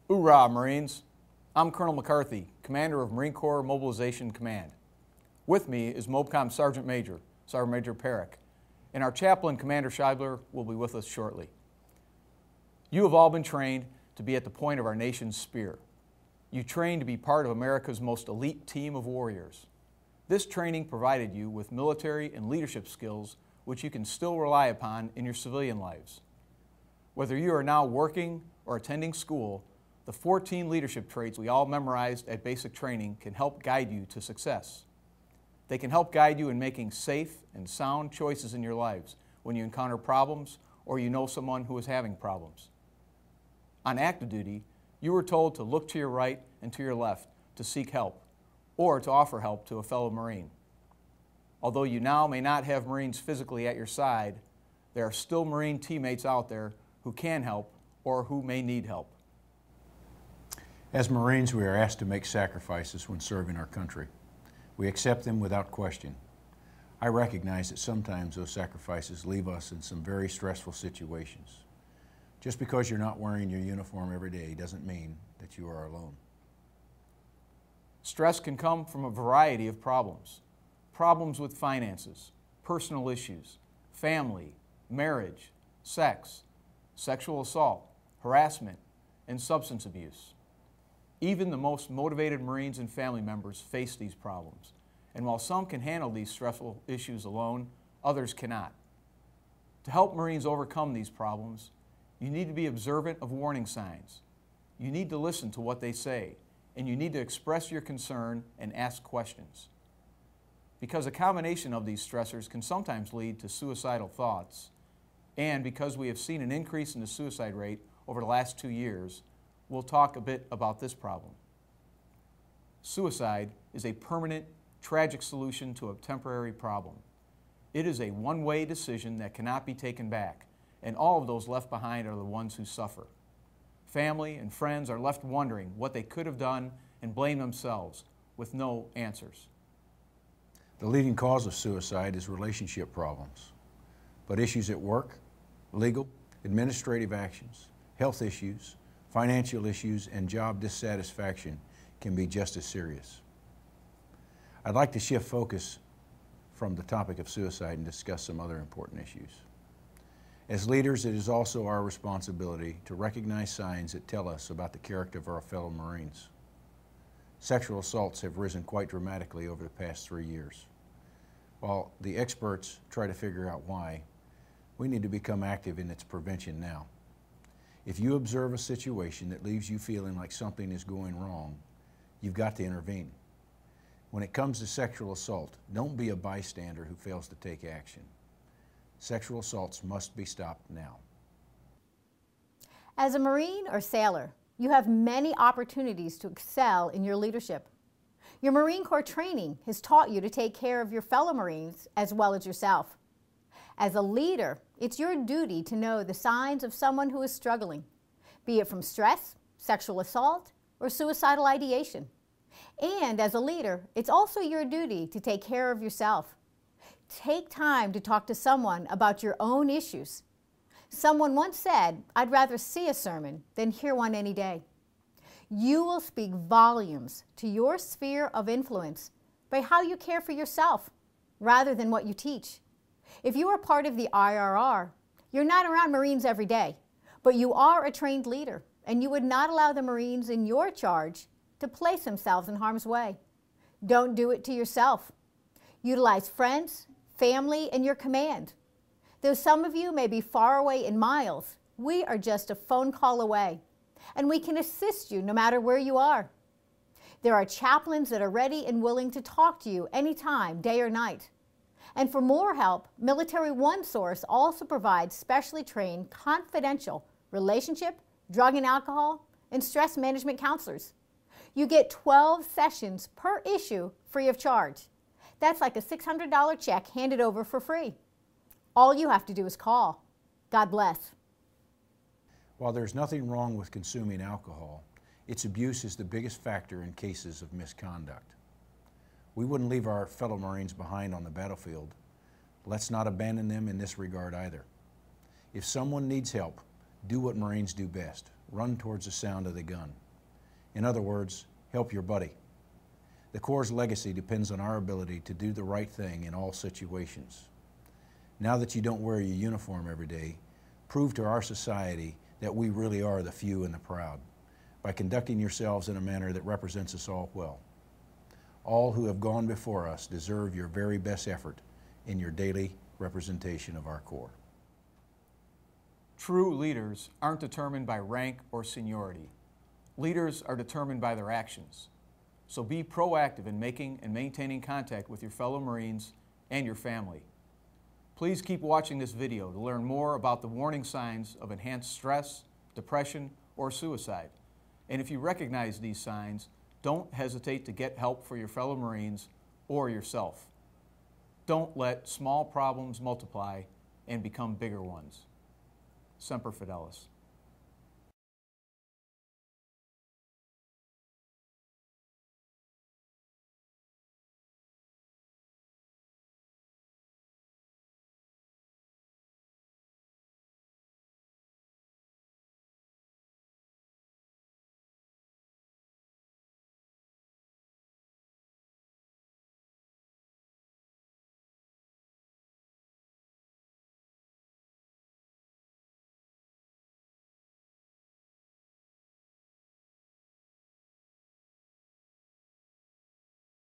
Hoorah, Marines! I'm Colonel McCarthy, Commander of Marine Corps Mobilization Command. With me is MOBCOM Sergeant Major Perrick, and our chaplain, Commander Scheibler, will be with us shortly. You have all been trained to be at the point of our nation's spear. You trained to be part of America's most elite team of warriors. This training provided you with military and leadership skills which you can still rely upon in your civilian lives. Whether you are now working or attending school, the 14 leadership traits we all memorized at basic training can help guide you to success. They can help guide you in making safe and sound choices in your lives when you encounter problems or you know someone who is having problems. On active duty, you were told to look to your right and to your left to seek help or to offer help to a fellow Marine. Although you now may not have Marines physically at your side, there are still Marine teammates out there who can help or who may need help. As Marines, we are asked to make sacrifices when serving our country. We accept them without question. I recognize that sometimes those sacrifices leave us in some very stressful situations. Just because you're not wearing your uniform every day doesn't mean that you are alone. Stress can come from a variety of problems. Problems with finances, personal issues, family, marriage, sex, sexual assault, harassment, and substance abuse. Even the most motivated Marines and family members face these problems, and while some can handle these stressful issues alone, others cannot. To help Marines overcome these problems, you need to be observant of warning signs. You need to listen to what they say, and you need to express your concern and ask questions. Because a combination of these stressors can sometimes lead to suicidal thoughts, and because we have seen an increase in the suicide rate over the last 2 years, we'll talk a bit about this problem. Suicide is a permanent, tragic solution to a temporary problem. It is a one-way decision that cannot be taken back, and all of those left behind are the ones who suffer. Family and friends are left wondering what they could have done and blame themselves with no answers. The leading cause of suicide is relationship problems, but issues at work, legal, administrative actions, health issues, financial issues, and job dissatisfaction can be just as serious. I'd like to shift focus from the topic of suicide and discuss some other important issues. As leaders, it is also our responsibility to recognize signs that tell us about the character of our fellow Marines. Sexual assaults have risen quite dramatically over the past 3 years. While the experts try to figure out why, we need to become active in its prevention now. If you observe a situation that leaves you feeling like something is going wrong, you've got to intervene. When it comes to sexual assault, don't be a bystander who fails to take action. Sexual assaults must be stopped now. As a Marine or sailor, you have many opportunities to excel in your leadership. Your Marine Corps training has taught you to take care of your fellow Marines as well as yourself. As a leader, it's your duty to know the signs of someone who is struggling, be it from stress, sexual assault, or suicidal ideation. And as a leader, it's also your duty to take care of yourself. Take time to talk to someone about your own issues. Someone once said, "I'd rather see a sermon than hear one any day." You will speak volumes to your sphere of influence by how you care for yourself rather than what you teach. If you are part of the IRR, you're not around Marines every day, but you are a trained leader, and you would not allow the Marines in your charge to place themselves in harm's way. Don't do it to yourself. Utilize friends, family, and your command. Though some of you may be far away in miles, we are just a phone call away, and we can assist you no matter where you are. There are chaplains that are ready and willing to talk to you anytime, day or night. And for more help, Military One Source also provides specially trained, confidential relationship, drug and alcohol, and stress management counselors. You get 12 sessions per issue free of charge. That's like a $600 check handed over for free. All you have to do is call. God bless. While there's nothing wrong with consuming alcohol, its abuse is the biggest factor in cases of misconduct. We wouldn't leave our fellow Marines behind on the battlefield. Let's not abandon them in this regard either. If someone needs help, do what Marines do best. run towards the sound of the gun. In other words, help your buddy. The Corps' legacy depends on our ability to do the right thing in all situations. Now that you don't wear your uniform every day, prove to our society that we really are the few and the proud by conducting yourselves in a manner that represents us all well. All who have gone before us deserve your very best effort in your daily representation of our Corps. True leaders aren't determined by rank or seniority. Leaders are determined by their actions. So be proactive in making and maintaining contact with your fellow Marines and your family. Please keep watching this video to learn more about the warning signs of enhanced stress, depression, or suicide. And if you recognize these signs, don't hesitate to get help for your fellow Marines or yourself. Don't let small problems multiply and become bigger ones. Semper Fidelis.